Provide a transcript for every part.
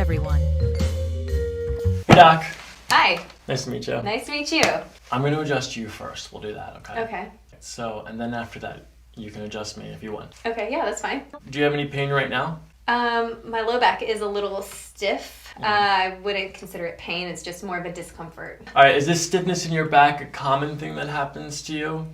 everyone. Hey, Doc. Hi. Nice to meet you. Nice to meet you. I'm going to adjust you first. We'll do that, okay? Okay. So, and then after that, you can adjust me if you want. Okay, yeah, that's fine. Do you have any pain right now? My low back is a little stiff. I wouldn't consider it pain. It's just more of a discomfort. All right, is this stiffness in your back a common thing that happens to you?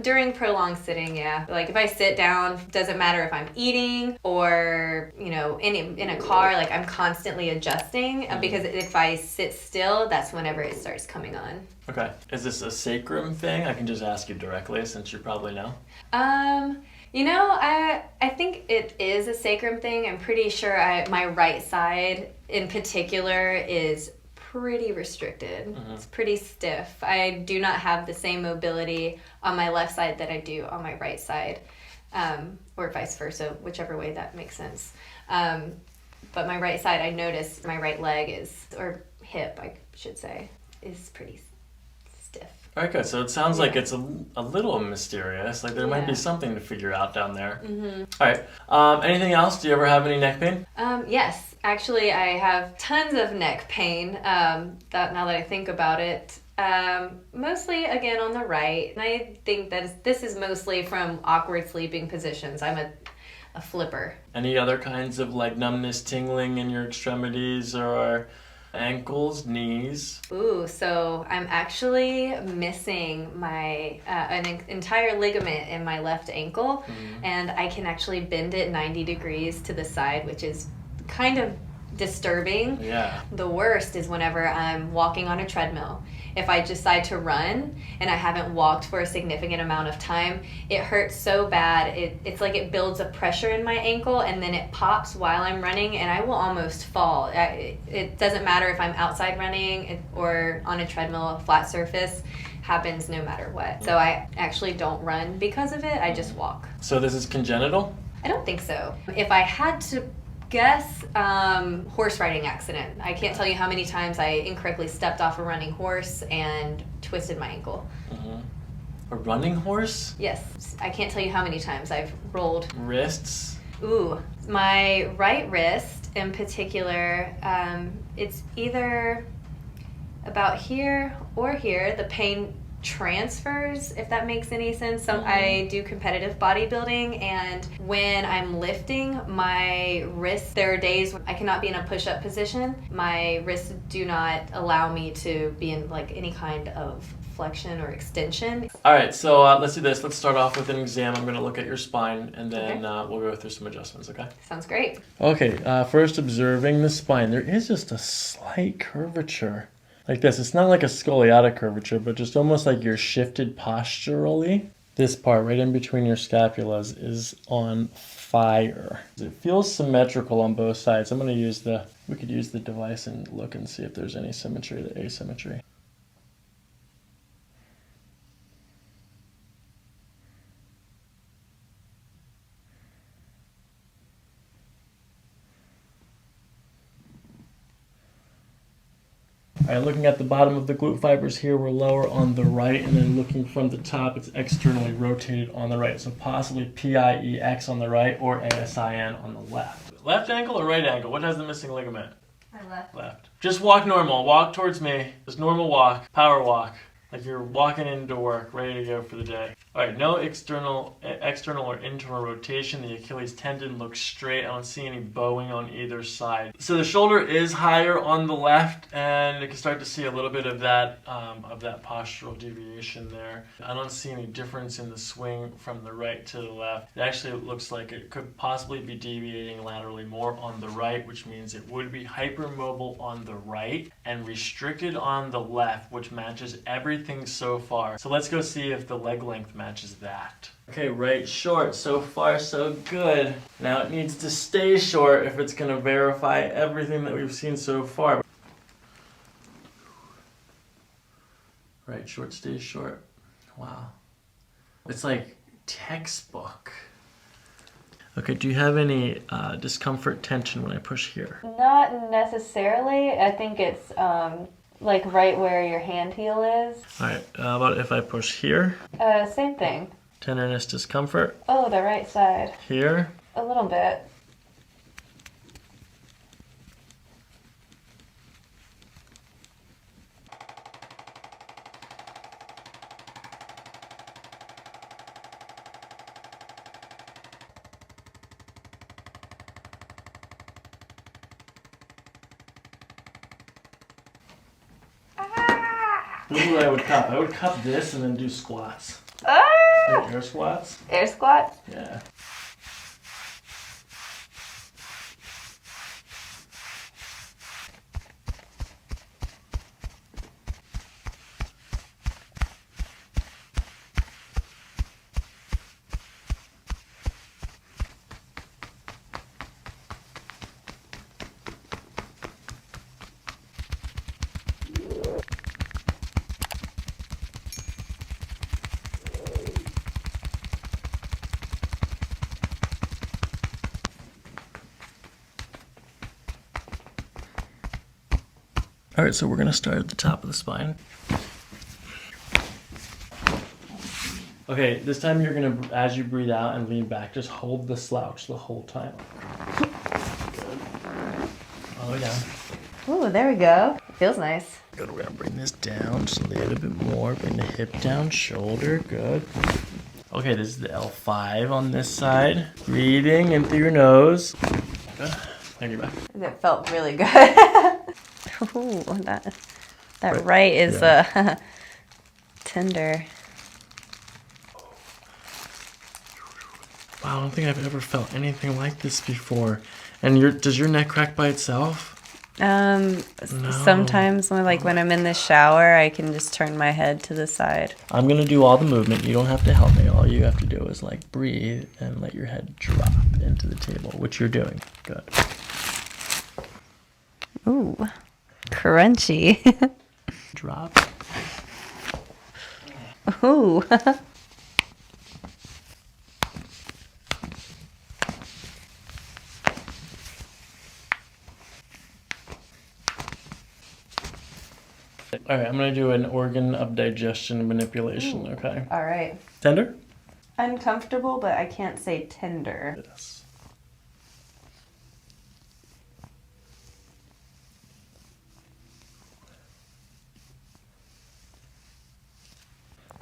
During prolonged sitting, yeah. Like if I sit down, doesn't matter if I'm eating or, you know, in a car, like I'm constantly adjusting because if I sit still, that's whenever it starts coming on. Okay. Is this a sacrum thing? I can just ask you directly since you probably know. You know, I think it is a sacrum thing. I'm pretty sure my right side in particular is pretty restricted. It's pretty stiff. I do not have the same mobility on my left side that I do on my right side, or vice versa, whichever way that makes sense. But my right side, I noticed my right leg is, or hip, I should say, is pretty stiff. All right, good. So it sounds like it's a little mysterious. Like there might be something to figure out down there. All right. Anything else? Do you ever have any neck pain? Yes. Actually, I have tons of neck pain, now that I think about it. Mostly, again, on the right. And I think that this is mostly from awkward sleeping positions. I'm a flipper. Any other kinds of like numbness, tingling in your extremities or ankles, knees? Ooh, so I'm actually missing my an entire ligament in my left ankle, and I can actually bend it 90 degrees to the side, which is kind of disturbing. Yeah. The worst is whenever I'm walking on a treadmill. If I decide to run and I haven't walked for a significant amount of time, it hurts so bad. It's like it builds a pressure in my ankle and then it pops while I'm running and I will almost fall. It doesn't matter if I'm outside running or on a treadmill, a flat surface, happens no matter what. So I actually don't run because of it. I just walk. So this is congenital? I don't think so. If I had to guess, horse riding accident. I can't tell you how many times I incorrectly stepped off a running horse and twisted my ankle. A running horse? Yes. I can't tell you how many times I've rolled. Wrists? Ooh. My right wrist in particular, it's either about here or here. The pain transfers, if that makes any sense. I do competitive bodybuilding, and when I'm lifting my wrists, there are days when I cannot be in a push-up position. My wrists do not allow me to be in like any kind of flexion or extension. All right, so let's do this. Let's start off with an exam. I'm going to look at your spine, and then we'll go through some adjustments, okay? Sounds great. Okay, first observing the spine. There is just a slight curvature. Like this. It's not like a scoliotic curvature, but just almost like you're shifted posturally. This part right in between your scapulas is on fire. It feels symmetrical on both sides. I'm going to we could use the device and look and see if there's any symmetry to asymmetry. All right, looking at the bottom of the glute fibers here, we're lower on the right, and then looking from the top, it's externally rotated on the right. So possibly PIEX on the right or ASIN on the left. Left ankle or right ankle? What has the missing ligament? My left. Left. Just walk normal. Walk towards me. Just normal walk. Power walk. Like you're walking into work, ready to go for the day. All right, no external or internal rotation. The Achilles tendon looks straight. I don't see any bowing on either side. So the shoulder is higher on the left, and you can start to see a little bit of that postural deviation there. I don't see any difference in the swing from the right to the left. It actually looks like it could possibly be deviating laterally more on the right, which means it would be hypermobile on the right and restricted on the left, which matches everything so far. So let's go see if the leg length matches that. Okay, right short. So far, so good. Now it needs to stay short if it's going to verify everything that we've seen so far. Right short stays short. Wow. It's like textbook. Okay, do you have any discomfort, tension when I push here? Not necessarily. I think it's like right where your hand heel is. All right, how about if I push here? Same thing. Tenderness, discomfort. Oh, the right side. Here. A little bit. This is what I would cup. I would cup this and then do squats. Ah! Like air squats. Air squats? Yeah. All right, so we're gonna start at the top of the spine. Okay, this time you're gonna, as you breathe out and lean back, just hold the slouch the whole time. Good. All the way down. Ooh, there we go. Feels nice. Good, we're gonna bring this down just a little bit more. Bring the hip down, shoulder, good. Okay, this is the L5 on this side. Breathing in through your nose. Good. Thank you back. It felt really good. Ooh, that right is tender. Wow, I don't think I've ever felt anything like this before. And does your neck crack by itself? No. Sometimes when I'm in the shower, I can just turn my head to the side. I'm gonna do all the movement. You don't have to help me. All you have to do is like breathe and let your head drop into the table, which you're doing. Good. Ooh, crunchy. Drop. Ooh. All right, I'm gonna do an organ of digestion manipulation. Ooh. Okay. All right. Tender? Uncomfortable, but I can't say tender. Yes.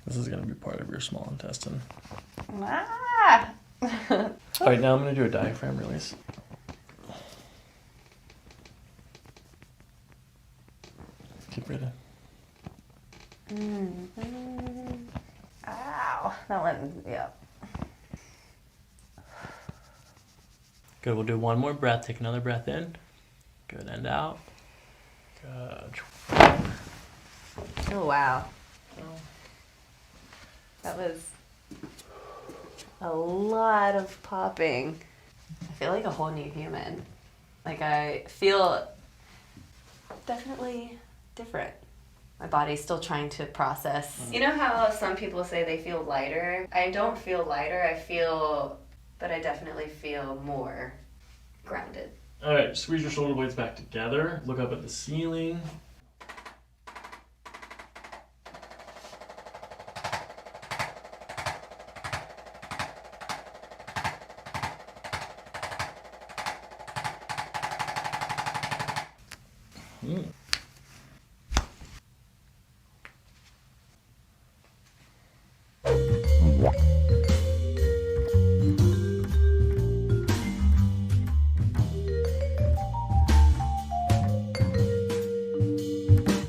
This is gonna be part of your small intestine. Ah! All right, now I'm gonna do a diaphragm release. Keep breathing. Ow. That one, yeah. Good, we'll do one more breath. Take another breath in. Good, and out. Good. Oh, wow. That was a lot of popping. I feel like a whole new human. Like I feel definitely different. My body's still trying to process. You know how some people say they feel lighter? I don't feel lighter, but I definitely feel more grounded. All right, squeeze your shoulder blades back together. Look up at the ceiling.